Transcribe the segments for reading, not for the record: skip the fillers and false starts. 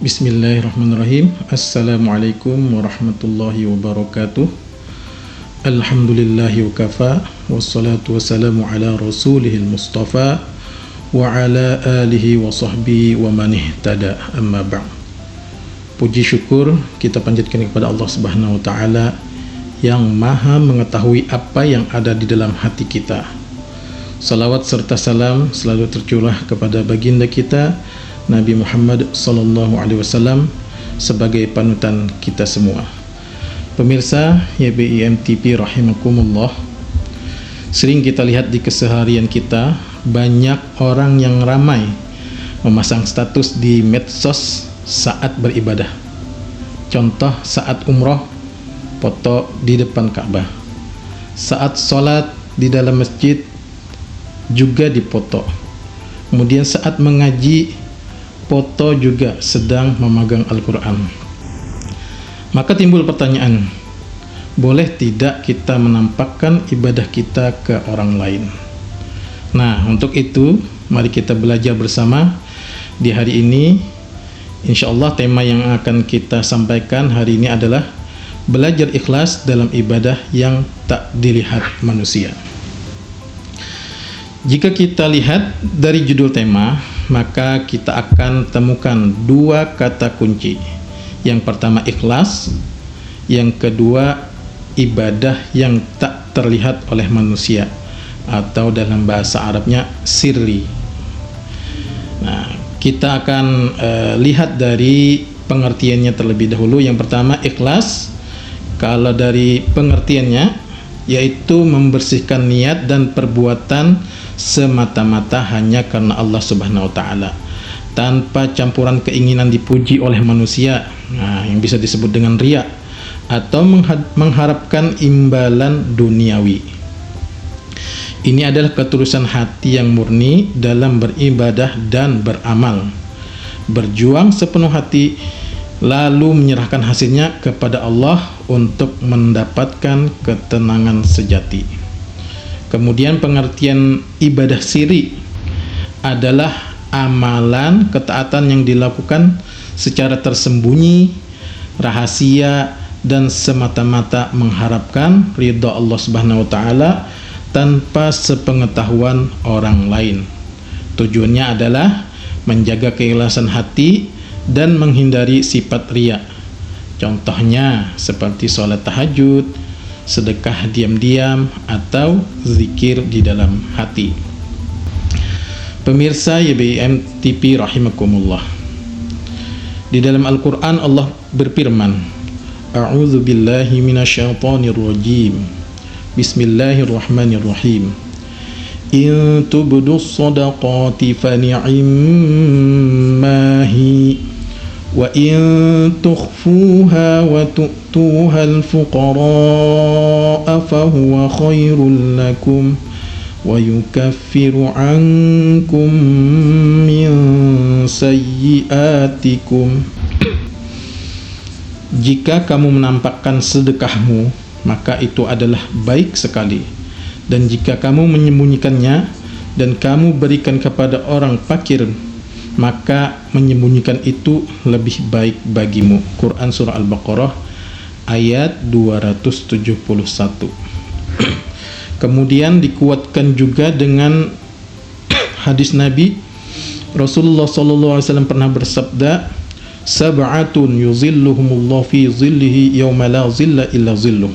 Bismillahirrahmanirrahim. Assalamualaikum warahmatullahi wabarakatuh. Alhamdulillahi wa kafa, wassalatu wassalamu ala rasulihil mustafa wa ala alihi wa sahbihi wa man ihtada, amma ba'd. Puji syukur kita panjatkan kepada Allah Subhanahu wa taala yang Maha mengetahui apa yang ada di dalam hati kita. Salawat serta salam selalu tercurah kepada baginda kita Nabi Muhammad sallallahu alaihi wasallam sebagai panutan kita semua. Pemirsa YBIM TV rahimakumullah, sering kita lihat di keseharian kita banyak orang yang ramai memasang status di medsos saat beribadah. Contoh saat umroh, foto di depan Ka'bah. Saat sholat di dalam masjid juga dipoto. Kemudian saat mengaji, foto juga sedang memegang Al-Quran. Maka timbul pertanyaan, boleh tidak kita menampakkan ibadah kita ke orang lain? Nah, untuk itu mari kita belajar bersama di hari ini. InsyaAllah tema yang akan kita sampaikan hari ini adalah belajar ikhlas dalam ibadah yang tak dilihat manusia. Jika kita lihat dari judul tema, maka kita akan temukan dua kata kunci. Yang pertama ikhlas, yang kedua ibadah yang tak terlihat oleh manusia, atau dalam bahasa Arabnya sirri. Nah, kita akan lihat dari pengertiannya terlebih dahulu. Yang pertama ikhlas, kalau dari pengertiannya yaitu membersihkan niat dan perbuatan semata-mata hanya karena Allah Subhanahu wa taala, tanpa campuran keinginan dipuji oleh manusia, yang bisa disebut dengan riya, atau mengharapkan imbalan duniawi. Ini adalah ketulusan hati yang murni dalam beribadah dan beramal, berjuang sepenuh hati lalu menyerahkan hasilnya kepada Allah untuk mendapatkan ketenangan sejati. Kemudian pengertian ibadah sirri adalah amalan ketaatan yang dilakukan secara tersembunyi, rahasia, dan semata-mata mengharapkan ridha Allah Subhanahu wa taala tanpa sepengetahuan orang lain. Tujuannya adalah menjaga keikhlasan hati dan menghindari sifat riya. Contohnya seperti sholat tahajud, sedekah diam-diam, atau zikir di dalam hati. Pemirsa YBIM TV rahimakumullah, di dalam Al-Quran Allah berfirman, A'udzu billahi minasyaitonir rajim. Bismillahirrahmanirrahim. In tubdus shadaqati fa ni'ammahi wa in tukhfuha wa tu'tuha al-fuqara'a fa huwa khairul lakum wa yukaffiru 'ankum min sayyi'atikum. Jika kamu menampakkan sedekahmu, maka itu adalah baik sekali, dan jika kamu menyembunyikannya dan kamu berikan kepada orang fakir, maka menyembunyikan itu lebih baik bagimu. Quran Surah Al-Baqarah ayat 271. Kemudian dikuatkan juga dengan hadis Nabi. Rasulullah SAW pernah bersabda, sab'atun yuzilluhumullah fi zillihi yawma la zilla illa zilluh,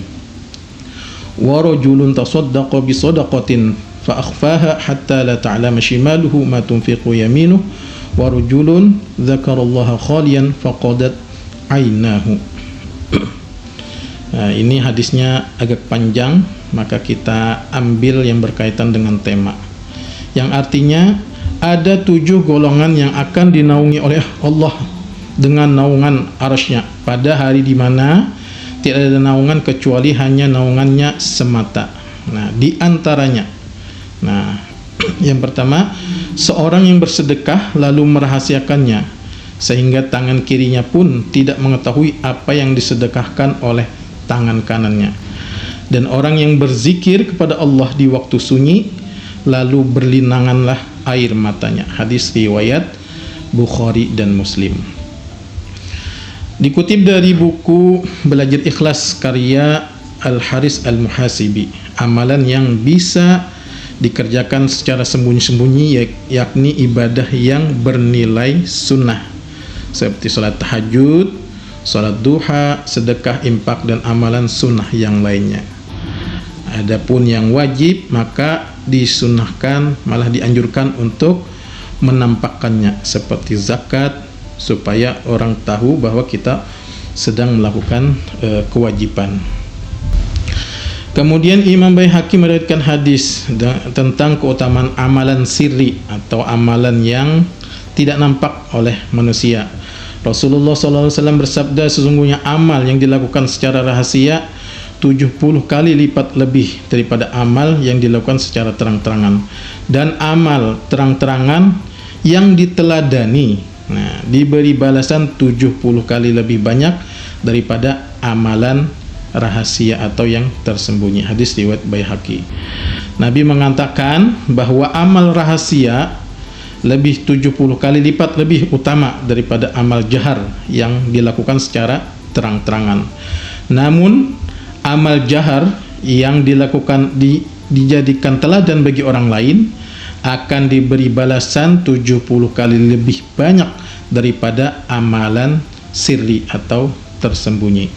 wa rajulun tasaddaqa bi sadaqatin fa akhfaha hatta la ta'lama shimaluhu ma tunfiqu yaminuhu, wa rajulun dzakarallaha khaliyan faqadat ainahu. Nah, ini hadisnya agak panjang, maka kita ambil yang berkaitan dengan tema, yang artinya ada 7 golongan yang akan dinaungi oleh Allah dengan naungan arsy-Nya pada hari di mana tidak ada naungan kecuali hanya naungannya semata. Nah, di antaranya, yang pertama, seorang yang bersedekah lalu merahasiakannya sehingga tangan kirinya pun tidak mengetahui apa yang disedekahkan oleh tangan kanannya. Dan orang yang berzikir kepada Allah di waktu sunyi lalu berlinanganlah air matanya. Hadis riwayat Bukhari dan Muslim. Dikutip dari buku Belajar Ikhlas karya Al-Haris Al-Muhasibi, amalan yang bisa dikerjakan secara sembunyi-sembunyi yakni ibadah yang bernilai sunnah seperti salat tahajud, salat duha, sedekah, infak, dan amalan sunnah yang lainnya. Adapun yang wajib maka disunnahkan, malah dianjurkan untuk menampakkannya seperti zakat, supaya orang tahu bahwa kita sedang melakukan kewajiban. Kemudian Imam Baihaqi meriwayatkan hadis tentang keutamaan amalan sirri atau amalan yang tidak nampak oleh manusia. Rasulullah SAW bersabda, sesungguhnya amal yang dilakukan secara rahasia 70 kali lipat lebih daripada amal yang dilakukan secara terang-terangan, dan amal terang-terangan yang diteladani diberi balasan 70 kali lebih banyak daripada amalan rahasia atau yang tersembunyi. Hadis riwayat Baihaqi. Nabi mengatakan bahwa amal rahasia lebih 70 kali lipat lebih utama daripada amal jahar yang dilakukan secara terang-terangan. Namun amal jahar yang dilakukan dijadikan teladan bagi orang lain akan diberi balasan 70 kali lebih banyak daripada amalan sirri atau tersembunyi.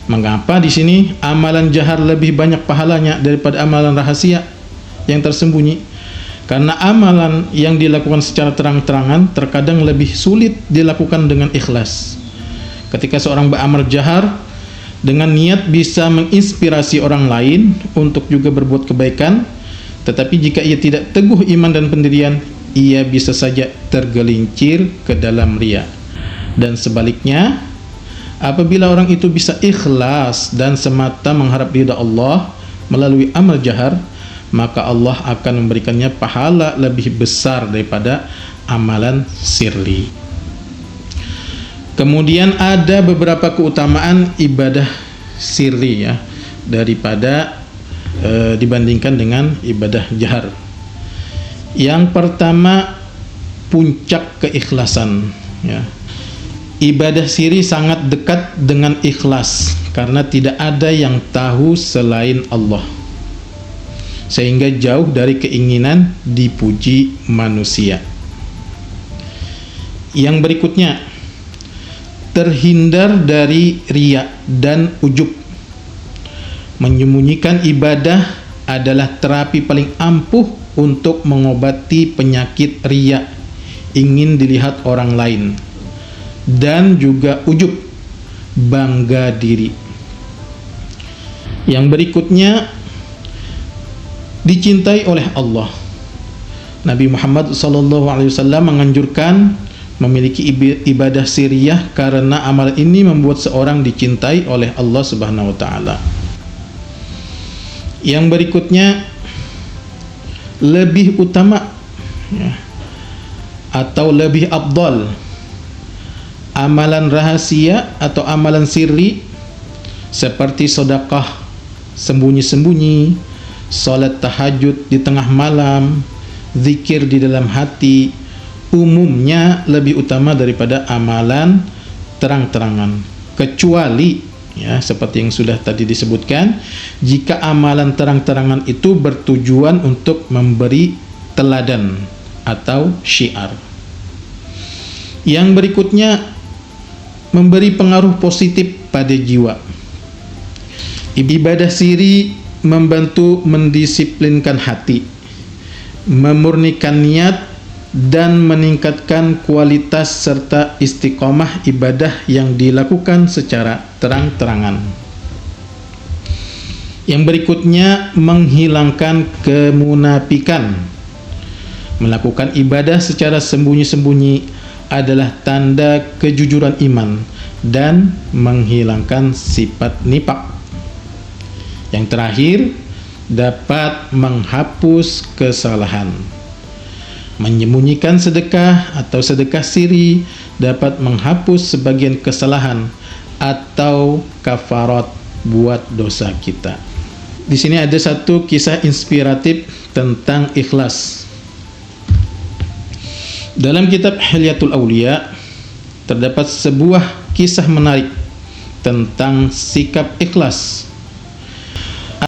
Mengapa di sini amalan jahar lebih banyak pahalanya daripada amalan rahasia yang tersembunyi? Karena amalan yang dilakukan secara terang-terangan terkadang lebih sulit dilakukan dengan ikhlas. Ketika seorang beramal jahar dengan niat bisa menginspirasi orang lain untuk juga berbuat kebaikan, tetapi jika ia tidak teguh iman dan pendirian, ia bisa saja tergelincir ke dalam riya. Dan sebaliknya, apabila orang itu bisa ikhlas dan semata mengharap ridha Allah melalui amal jahar, maka Allah akan memberikannya pahala lebih besar daripada amalan sirri. Kemudian ada beberapa keutamaan ibadah sirri ya daripada dibandingkan dengan ibadah jahar. Yang pertama, puncak keikhlasan ya. Ibadah sirri sangat dekat dengan ikhlas karena tidak ada yang tahu selain Allah, sehingga jauh dari keinginan dipuji manusia. Yang berikutnya, terhindar dari riya dan ujub. Menyembunyikan ibadah adalah terapi paling ampuh untuk mengobati penyakit riya, ingin dilihat orang lain, dan juga ujub, bangga diri. Yang berikutnya, dicintai oleh Allah. Nabi Muhammad SAW menganjurkan memiliki ibadah sirriyah karena amal ini membuat seorang dicintai oleh Allah Subhanahu wa taala. Yang berikutnya, lebih utama ya, atau lebih afdal amalan rahasia atau amalan sirri seperti sedekah sembunyi-sembunyi, salat tahajud di tengah malam, zikir di dalam hati, umumnya lebih utama daripada amalan terang-terangan, kecuali ya seperti yang sudah tadi disebutkan, jika amalan terang-terangan itu bertujuan untuk memberi teladan atau syiar. Yang berikutnya, memberi pengaruh positif pada jiwa. Ibadah sirri membantu mendisiplinkan hati, memurnikan niat, dan meningkatkan kualitas serta istiqomah ibadah yang dilakukan secara terang-terangan. Yang berikutnya, menghilangkan kemunafikan. Melakukan ibadah secara sembunyi-sembunyi adalah tanda kejujuran iman dan menghilangkan sifat nifaq. Yang terakhir, dapat menghapus kesalahan. Menyembunyikan sedekah atau sedekah sirri dapat menghapus sebagian kesalahan atau kafarat buat dosa kita. Di sini ada satu kisah inspiratif tentang ikhlas. Dalam kitab Hilyatul Auliya terdapat sebuah kisah menarik tentang sikap ikhlas.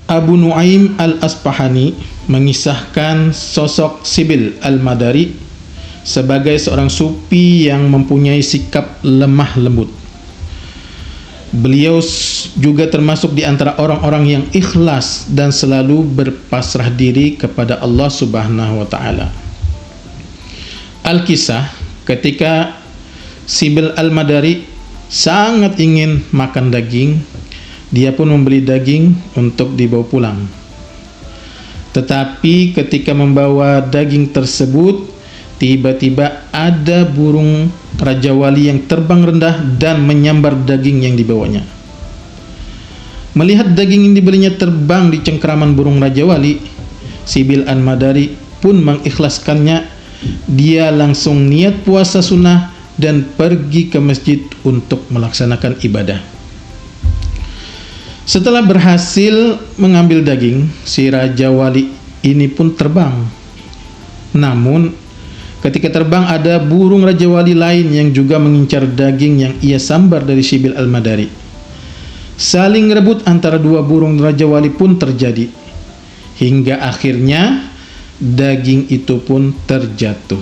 Abu Nuaim al-Asbahani mengisahkan sosok Sibil al-Madari sebagai seorang sufi yang mempunyai sikap lemah lembut. Beliau juga termasuk di antara orang-orang yang ikhlas dan selalu berpasrah diri kepada Allah Subhanahu wa taala. Al-Kisah, ketika Sibil al-Madari sangat ingin makan daging, dia pun membeli daging untuk dibawa pulang. Tetapi ketika membawa daging tersebut, tiba-tiba ada burung Raja Wali yang terbang rendah dan menyambar daging yang dibawanya. Melihat daging yang dibelinya terbang di cengkeraman burung Raja Wali, Sibil al-Madari pun mengikhlaskannya. Dia langsung niat puasa sunnah dan pergi ke masjid untuk melaksanakan ibadah. Setelah berhasil mengambil daging, si Raja Wali ini pun terbang. Namun ketika terbang, ada burung Raja Wali lain yang juga mengincar daging yang ia sambar dari Sibil al-Madari. Saling rebut antara dua burung Raja Wali pun terjadi, hingga akhirnya daging itu pun terjatuh.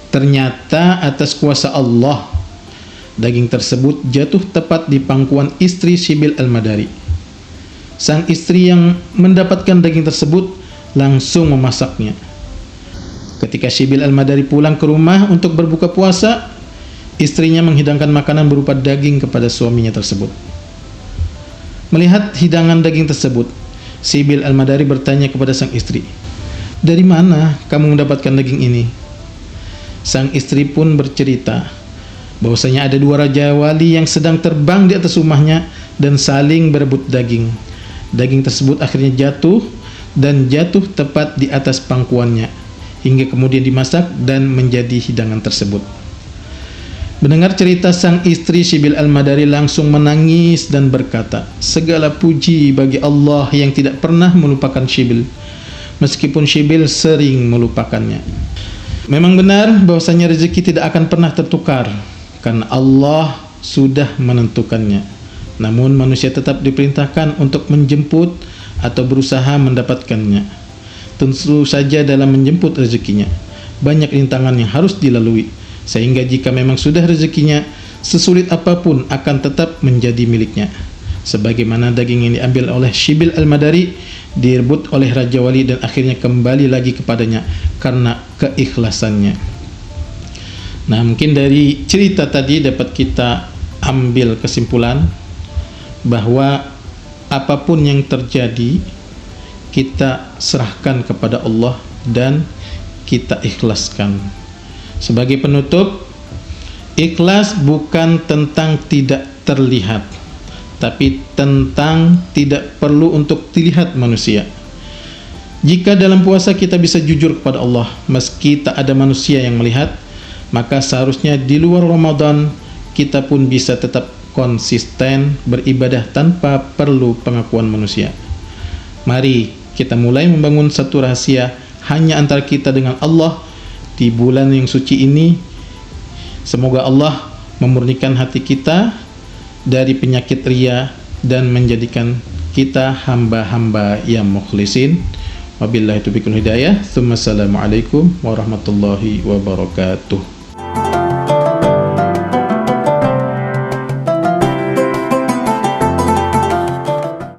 Ternyata atas kuasa Allah, daging tersebut jatuh tepat di pangkuan istri Sibil al-Madari. Sang istri yang mendapatkan daging tersebut langsung memasaknya. Ketika Sibil al-Madari pulang ke rumah untuk berbuka puasa, istrinya menghidangkan makanan berupa daging kepada suaminya tersebut. Melihat hidangan daging tersebut, Sibil al-Madari bertanya kepada sang istri, "Dari mana kamu mendapatkan daging ini?" Sang istri pun bercerita bahwasanya ada dua Raja Wali yang sedang terbang di atas rumahnya dan saling berebut daging. Daging tersebut akhirnya jatuh dan jatuh tepat di atas pangkuannya, hingga kemudian dimasak dan menjadi hidangan tersebut. Mendengar cerita sang istri, Sibil al-Madari langsung menangis dan berkata, "Segala puji bagi Allah yang tidak pernah melupakan Sibil, meskipun Sibil sering melupakannya." Memang benar bahwasanya rezeki tidak akan pernah tertukar, karena Allah sudah menentukannya. Namun manusia tetap diperintahkan untuk menjemput atau berusaha mendapatkannya. Tentu saja dalam menjemput rezekinya banyak rintangan yang harus dilalui, sehingga jika memang sudah rezekinya, sesulit apapun akan tetap menjadi miliknya. Sebagaimana daging yang diambil oleh Sibil al-Madari direbut oleh Raja Wali dan akhirnya kembali lagi kepadanya karena keikhlasannya. Nah, mungkin dari cerita tadi dapat kita ambil kesimpulan bahwa apapun yang terjadi, kita serahkan kepada Allah dan kita ikhlaskan. Sebagai penutup, ikhlas bukan tentang tidak terlihat, tapi tentang tidak perlu untuk dilihat manusia. Jika dalam puasa kita bisa jujur kepada Allah meski tak ada manusia yang melihat, maka seharusnya di luar Ramadan kita pun bisa tetap konsisten beribadah tanpa perlu pengakuan manusia. Mari kita mulai membangun satu rahasia hanya antara kita dengan Allah di bulan yang suci ini. Semoga Allah memurnikan hati kita dari penyakit riya dan menjadikan kita hamba-hamba yang mukhlisin. Wabillahi taufiq wal hidayah. Assalamualaikum warahmatullahi wabarakatuh.